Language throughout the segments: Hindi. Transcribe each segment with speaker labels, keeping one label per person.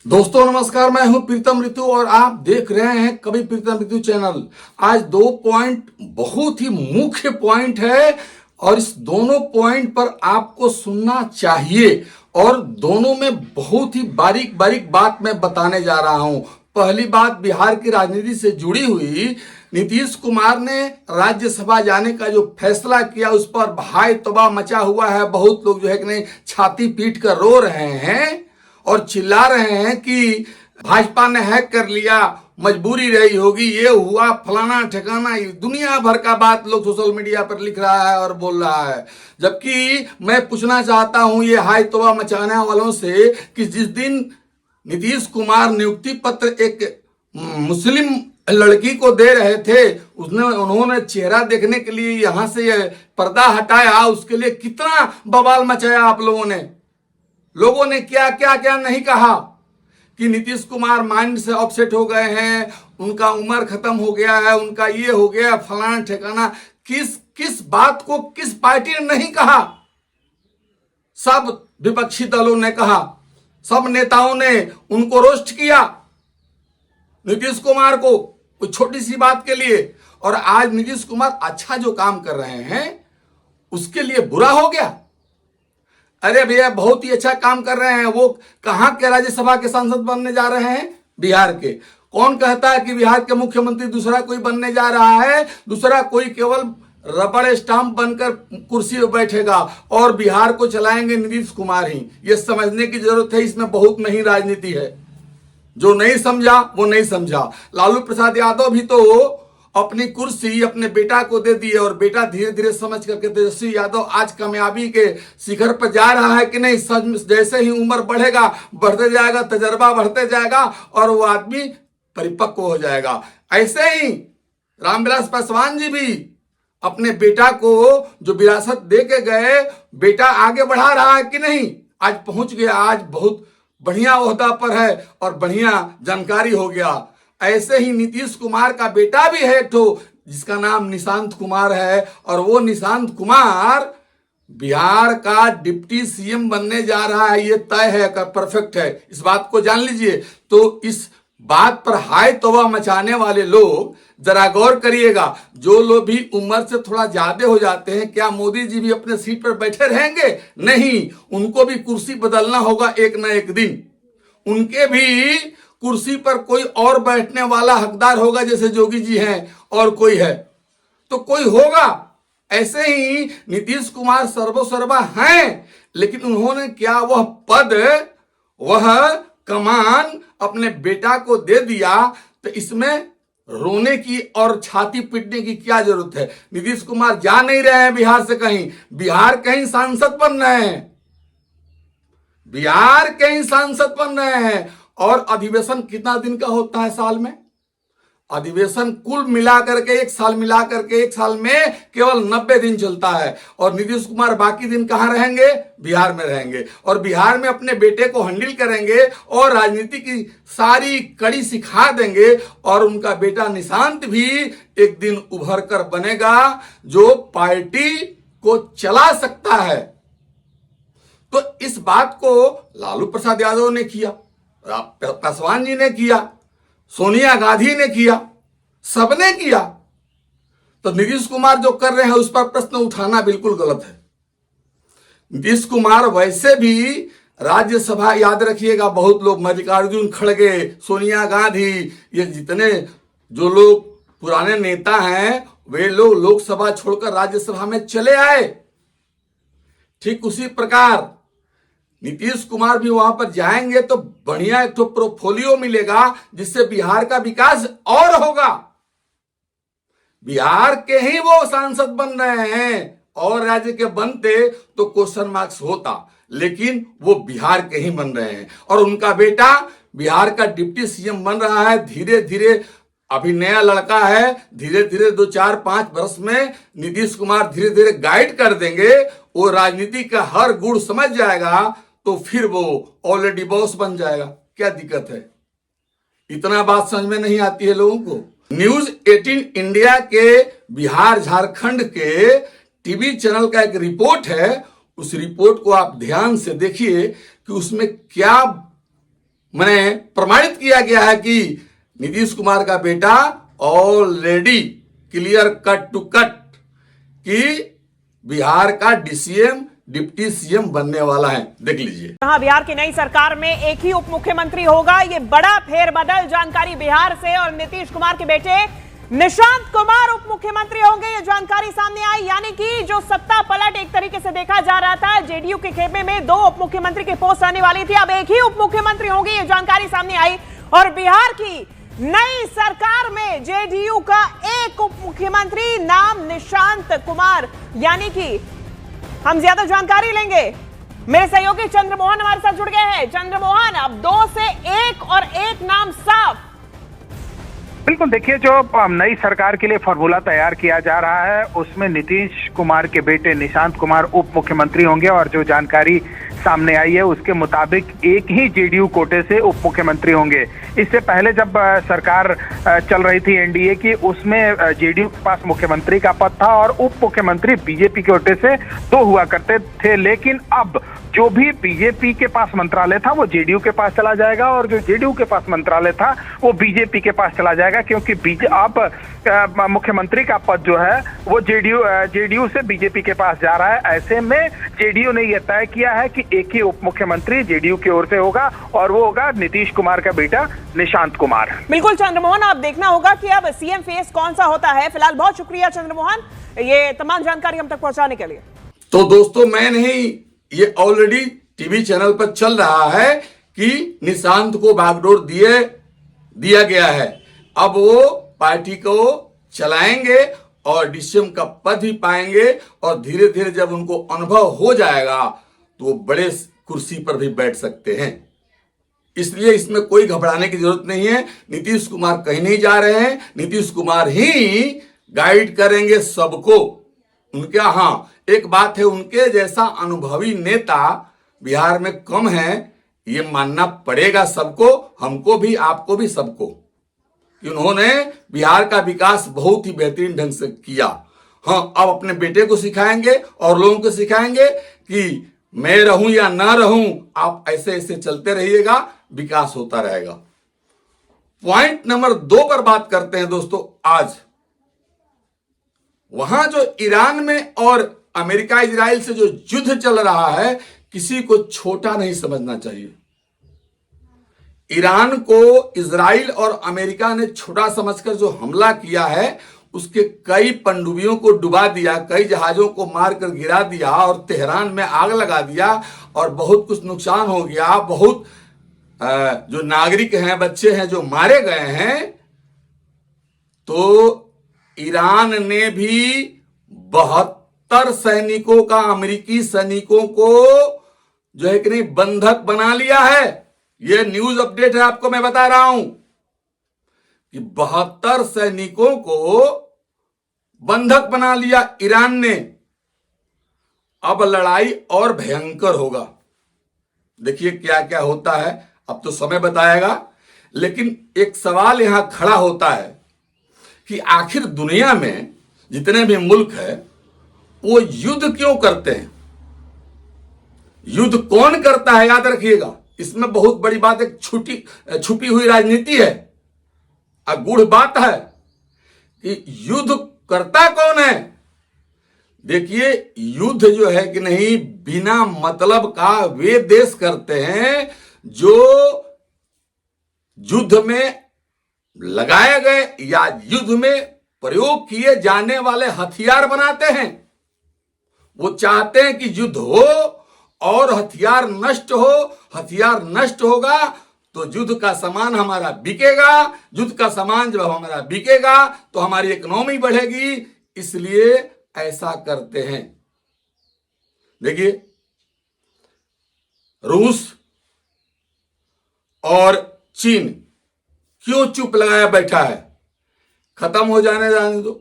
Speaker 1: दोस्तों नमस्कार, मैं हूं प्रीतम ऋतु और आप देख रहे हैं कभी प्रीतम ऋतु चैनल। आज दो पॉइंट बहुत ही मुख्य पॉइंट है और इस दोनों पॉइंट पर आपको सुनना चाहिए और दोनों में बहुत ही बारीक बारीक बात मैं बताने जा रहा हूं। पहली बात, बिहार की राजनीति से जुड़ी हुई, नीतीश कुमार ने राज्यसभा जाने का जो फैसला किया उस पर भाई तबाह मचा हुआ है। बहुत लोग जो है कि नहीं छाती पीट कर रो रहे हैं और चिल्ला रहे हैं कि भाजपा ने हैक कर लिया, मजबूरी रही होगी, ये हुआ फलाना ठिकाना, दुनिया भर का बात लोग सोशल मीडिया पर लिख रहा है और बोल रहा है। जबकि मैं पूछना चाहता हूं ये हाई तौबा मचाने वालों से कि जिस दिन नीतीश कुमार नियुक्ति पत्र एक मुस्लिम लड़की को दे रहे थे, उन्होंने चेहरा देखने के लिए यहां से पर्दा हटाया, उसके लिए कितना बवाल मचाया आप लोगों ने। लोगों ने क्या क्या क्या नहीं कहा कि नीतीश कुमार माइंड से अपसेट हो गए हैं, उनका उम्र खत्म हो गया है, उनका ये हो गया फलाना ठिकाना। किस किस बात को किस पार्टी ने नहीं कहा? सब विपक्षी दलों ने कहा, सब नेताओं ने उनको रोस्ट किया नीतीश कुमार को कोई छोटी सी बात के लिए। और आज नीतीश कुमार अच्छा जो काम कर रहे हैं उसके लिए बुरा हो गया। अरे भैया बहुत ही अच्छा काम कर रहे हैं, वो कहां के राज्यसभा के सांसद बनने जा रहे हैं? बिहार के। कौन कहता है कि बिहार के मुख्यमंत्री दूसरा कोई बनने जा रहा है? दूसरा कोई केवल रबड़ स्टाम्प बनकर कुर्सी पर बैठेगा और बिहार को चलाएंगे नीतीश कुमार ही। ये समझने की जरूरत है, इसमें बहुत नहीं राजनीति है। जो नहीं समझा वो नहीं समझा। लालू प्रसाद यादव भी तो अपनी कुर्सी अपने बेटा को दे दी और बेटा धीरे धीरे समझ करके तेजस्वी यादव आज कामयाबी के शिखर पर जा रहा है कि नहीं। जैसे ही उम्र बढ़ेगा, बढ़ते जाएगा, तजर्बा बढ़ते जाएगा और वो आदमी परिपक्व हो जाएगा। ऐसे ही रामविलास पासवान जी भी अपने बेटा को जो विरासत दे के गए, बेटा आगे बढ़ा रहा है कि नहीं, आज पहुंच गया, आज बहुत बढ़िया ओहदा पर है और बढ़िया जानकारी हो गया। ऐसे ही नीतीश कुमार का बेटा भी है तो जिसका नाम निशांत कुमार है और वो निशांत कुमार बिहार का डिप्टी सीएम बनने जा रहा है। ये तय है, परफेक्ट है, इस बात को जान लीजिए। तो इस बात पर हाय तौबा मचाने वाले लोग जरा गौर करिएगा। जो लोग भी उम्र से थोड़ा ज्यादा हो जाते हैं, क्या मोदी जी भी अपने सीट पर बैठे रहेंगे? नहीं, उनको भी कुर्सी बदलना होगा एक न एक दिन। उनके भी कुर्सी पर कोई और बैठने वाला हकदार होगा, जैसे जोगी जी हैं और कोई है तो कोई होगा। ऐसे ही नीतीश कुमार सर्वोसर्वा हैं, लेकिन उन्होंने क्या वह पद, वह कमान अपने बेटा को दे दिया, तो इसमें रोने की और छाती पीटने की क्या जरूरत है? नीतीश कुमार जा नहीं रहे हैं बिहार से कहीं, बिहार कहीं सांसद बन रहे हैं, बिहार कहीं सांसद बन रहे हैं। और अधिवेशन कितना दिन का होता है साल में? अधिवेशन कुल मिलाकर के एक साल में केवल 90 दिन चलता है और नीतीश कुमार बाकी दिन कहां रहेंगे? बिहार में रहेंगे और बिहार में अपने बेटे को हैंडल करेंगे और राजनीति की सारी कड़ी सिखा देंगे और उनका बेटा निशांत भी एक दिन उभर कर बनेगा जो पार्टी को चला सकता है। तो इस बात को लालू प्रसाद यादव ने किया, पासवान जी ने किया, सोनिया गांधी ने किया, सबने किया। तो नीतीश कुमार जो कर रहे हैं उस पर प्रश्न उठाना बिल्कुल गलत है। नीतीश कुमार वैसे भी राज्यसभा, याद रखिएगा, बहुत लोग मल्लिकार्जुन खड़गे, सोनिया गांधी, ये जितने जो लोग पुराने नेता हैं वे लोग लोकसभा छोड़कर राज्यसभा में चले आए। ठीक उसी प्रकार नीतीश कुमार भी वहां पर जाएंगे तो बढ़िया एक तो पोर्टफोलियो मिलेगा जिससे बिहार का विकास और होगा। बिहार के ही वो सांसद बन रहे हैं और राज्य के बनते तो क्वेश्चन मार्क्स होता, लेकिन वो बिहार के ही बन रहे हैं और उनका बेटा बिहार का डिप्टी सीएम बन रहा है। धीरे धीरे, अभी नया लड़का है, धीरे धीरे 2 4 5 वर्ष में नीतीश कुमार धीरे धीरे गाइड कर देंगे, वो राजनीति का हर गुण समझ जाएगा तो फिर वो ऑलरेडी बॉस बन जाएगा। क्या दिक्कत है? इतना बात समझ में नहीं आती है लोगों को। न्यूज 18 इंडिया के बिहार झारखंड के टीवी चैनल का एक रिपोर्ट है, उस रिपोर्ट को आप ध्यान से देखिए कि उसमें क्या मैंने प्रमाणित किया गया है कि नीतीश कुमार का बेटा already clear cut to cut कि बिहार का डीसीएम डिप्टी सीएम बनने वाला है। देख लीजिए,
Speaker 2: कहां बिहार की नई सरकार में एक ही उप मुख्यमंत्री होगा। ये बड़ा फेरबदल जानकारी बिहार से, और नीतीश कुमार के बेटे निशांत कुमार उप मुख्यमंत्री होंगे, ये जानकारी सामने आई। यानी कि जो सत्ता पलट एक तरीके से देखा जा रहा था, जेडीयू के खेमे में 2 उप मुख्यमंत्री की पोस्ट आने वाली थी, अब एक ही उप मुख्यमंत्री होंगे, ये जानकारी सामने आई। और बिहार की नई सरकार में जेडीयू का एक उप मुख्यमंत्री, नाम निशांत कुमार। यानी कि हम ज्यादा जानकारी लेंगे, मेरे सहयोगी चंद्रमोहन हमारे साथ जुड़ गए हैं। चंद्रमोहन, अब 2 से 1 और एक नाम साफ।
Speaker 3: बिल्कुल, देखिए, जो नई सरकार के लिए फॉर्मूला तैयार किया जा रहा है उसमें नीतीश कुमार के बेटे निशांत कुमार उप मुख्यमंत्री होंगे, और जो जानकारी सामने आई है उसके मुताबिक एक ही जेडीयू कोटे से उप मुख्यमंत्री होंगे। इससे पहले जब सरकार चल रही थी एनडीए की, उसमें जेडीयू के पास मुख्यमंत्री का पद था और उप मुख्यमंत्री बीजेपी के कोटे से 2 हुआ करते थे। लेकिन अब जो भी बीजेपी के पास मंत्रालय था वो जेडीयू के पास चला जाएगा, और जो जेडीयू के पास मंत्रालय था वो बीजेपी के पास चला जाएगा, क्योंकि अब मुख्यमंत्री का पद जो है वो जेडीयू से बीजेपी के पास जा रहा है। ऐसे में जेडीयू ने यह तय किया है कि एक ही उप मुख्यमंत्री जेडीयू की ओर से होगा, और वो होगा नीतीश कुमार का बेटा निशांत कुमार।
Speaker 2: बिल्कुल चंद्रमोहन, अब देखना होगा कि अब सीएम फेस कौन सा होता है। फिलहाल बहुत शुक्रिया चंद्रमोहन, ये तमाम जानकारी हम तक पहुंचाने के लिए।
Speaker 1: तो दोस्तों, मैं नहीं, ये ऑलरेडी टीवी चैनल पर चल रहा है कि निशांत को बागडोर दिया गया है। अब वो पार्टी को चलाएंगे और डीसीएम का पद भी पाएंगे, और धीरे धीरे जब उनको अनुभव हो जाएगा तो वो बड़े कुर्सी पर भी बैठ सकते हैं। इसलिए इसमें कोई घबराने की जरूरत नहीं है। नीतीश कुमार कहीं नहीं जा रहे हैं, नीतीश कुमार ही गाइड करेंगे सबको। उनके, हाँ, एक बात है, उनके जैसा अनुभवी नेता बिहार में कम है, ये मानना पड़ेगा सबको, हमको भी, आपको भी, सबको, कि उन्होंने बिहार का विकास बहुत ही बेहतरीन ढंग से किया। हाँ, अब अपने बेटे को सिखाएंगे और लोगों को सिखाएंगे कि मैं रहूं या ना रहूं, आप ऐसे ऐसे चलते रहिएगा, विकास होता रहेगा। पॉइंट नंबर 2 पर बात करते हैं दोस्तों। आज वहां जो ईरान में और अमेरिका इजराइल से जो युद्ध चल रहा है, किसी को छोटा नहीं समझना चाहिए। ईरान को इजराइल और अमेरिका ने छोटा समझकर जो हमला किया है, उसके कई पनडुब्बियों को डुबा दिया, कई जहाजों को मारकर गिरा दिया, और तेहरान में आग लगा दिया, और बहुत कुछ नुकसान हो गया। बहुत जो नागरिक हैं, बच्चे हैं जो मारे गए हैं। तो ईरान ने भी 72 सैनिकों का, अमेरिकी सैनिकों को जो है कि नहीं, बंधक बना लिया है। यह न्यूज अपडेट है, आपको मैं बता रहा हूं कि 72 सैनिकों को बंधक बना लिया ईरान ने। अब लड़ाई और भयंकर होगा। देखिए क्या क्या होता है, अब तो समय बताएगा। लेकिन एक सवाल यहां खड़ा होता है कि आखिर दुनिया में जितने भी मुल्क है वो युद्ध क्यों करते हैं? युद्ध कौन करता है? याद रखिएगा, इसमें बहुत बड़ी बात, एक छुपी हुई राजनीति है, गूढ़ बात है कि युद्ध करता कौन है। देखिए, युद्ध जो है कि नहीं, बिना मतलब का वे देश करते हैं जो युद्ध में लगाए गए या युद्ध में प्रयोग किए जाने वाले हथियार बनाते हैं। वो चाहते हैं कि युद्ध हो और हथियार नष्ट हो। हथियार नष्ट होगा तो युद्ध का सामान हमारा बिकेगा। युद्ध का सामान जब हमारा बिकेगा तो हमारी इकोनॉमी बढ़ेगी। इसलिए ऐसा करते हैं। देखिए, रूस और चीन क्यों चुप लगाया बैठा है? खत्म हो जाने दो,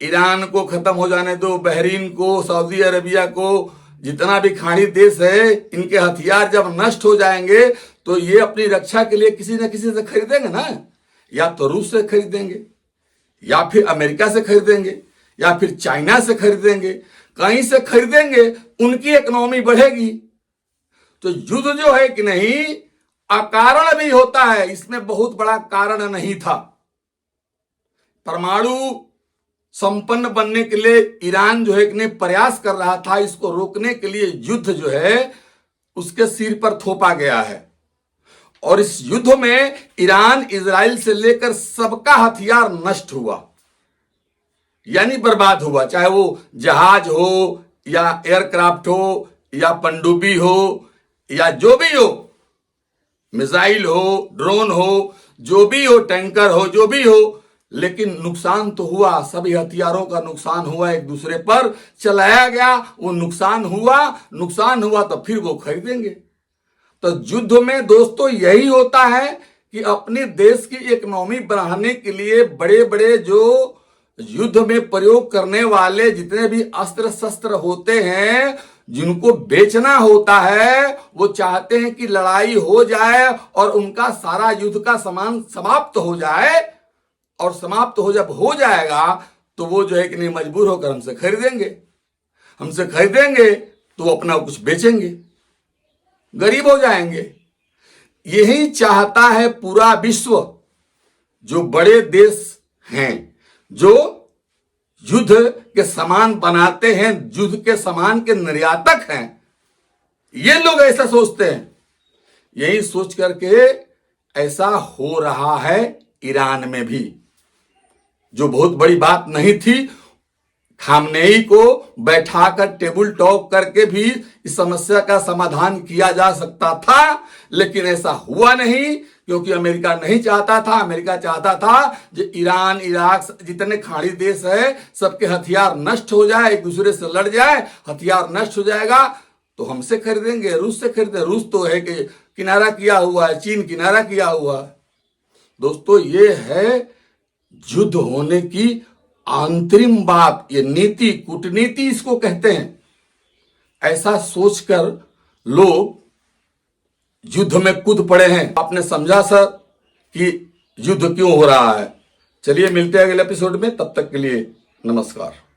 Speaker 1: ईरान को खत्म हो जाने दो, बहरीन को, सऊदी अरेबिया को, जितना भी खाड़ी देश है, इनके हथियार जब नष्ट हो जाएंगे तो ये अपनी रक्षा के लिए किसी न किसी से खरीदेंगे ना। या तो रूस से खरीदेंगे, या फिर अमेरिका से खरीदेंगे, या फिर चाइना से खरीदेंगे, कहीं से खरीदेंगे, उनकी इकोनॉमी बढ़ेगी। तो युद्ध जो है कि नहीं, अकारण भी होता है, इसमें बहुत बड़ा कारण नहीं था। परमाणु संपन्न बनने के लिए ईरान जो है ने प्रयास कर रहा था, इसको रोकने के लिए युद्ध जो है उसके सिर पर थोपा गया है। और इस युद्ध में ईरान, इजराइल से लेकर सबका हथियार नष्ट हुआ, यानी बर्बाद हुआ, चाहे वो जहाज हो या एयरक्राफ्ट हो या पनडुब्बी हो या जो भी हो, मिसाइल हो, ड्रोन हो, जो भी हो, टैंकर हो, जो भी हो, लेकिन नुकसान तो हुआ। सभी हथियारों का नुकसान हुआ, एक दूसरे पर चलाया गया, वो नुकसान हुआ तो फिर वो खरीदेंगे। तो युद्ध में दोस्तों यही होता है कि अपने देश की इकोनॉमी बढ़ाने के लिए बड़े बड़े जो युद्ध में प्रयोग करने वाले जितने भी अस्त्र शस्त्र होते हैं, जिनको बेचना होता है, वो चाहते हैं कि लड़ाई हो जाए और उनका सारा युद्ध का सामान समाप्त हो जाए। और समाप्त जब हो जाएगा तो वो जो है कि नहीं मजबूर होकर हमसे खरीदेंगे तो वो अपना कुछ बेचेंगे, गरीब हो जाएंगे। यही चाहता है पूरा विश्व। जो बड़े देश हैं, जो युद्ध के सामान बनाते हैं, युद्ध के सामान के निर्यातक हैं, ये लोग ऐसा सोचते हैं। यही सोच करके ऐसा हो रहा है ईरान में भी, जो बहुत बड़ी बात नहीं थी। खामनेई को बैठाकर टेबल टॉक करके भी इस समस्या का समाधान किया जा सकता था, लेकिन ऐसा हुआ नहीं, क्योंकि अमेरिका नहीं चाहता था। अमेरिका चाहता था कि ईरान, इराक, जितने खाड़ी देश है, सबके हथियार नष्ट हो जाए, एक दूसरे से लड़ जाए। हथियार नष्ट हो जाएगा तो हमसे खरीदेंगे, रूस से खरीदेंगे। रूस तो है कि किनारा किया हुआ है, चीन किनारा किया हुआ है। दोस्तों ये है युद्ध होने की अंतरिम बात, ये नीति, कूटनीति इसको कहते हैं। ऐसा सोचकर लोग युद्ध में कूद पड़े हैं। आपने समझा सर कि युद्ध क्यों हो रहा है। चलिए मिलते हैं अगले एपिसोड में, तब तक के लिए नमस्कार।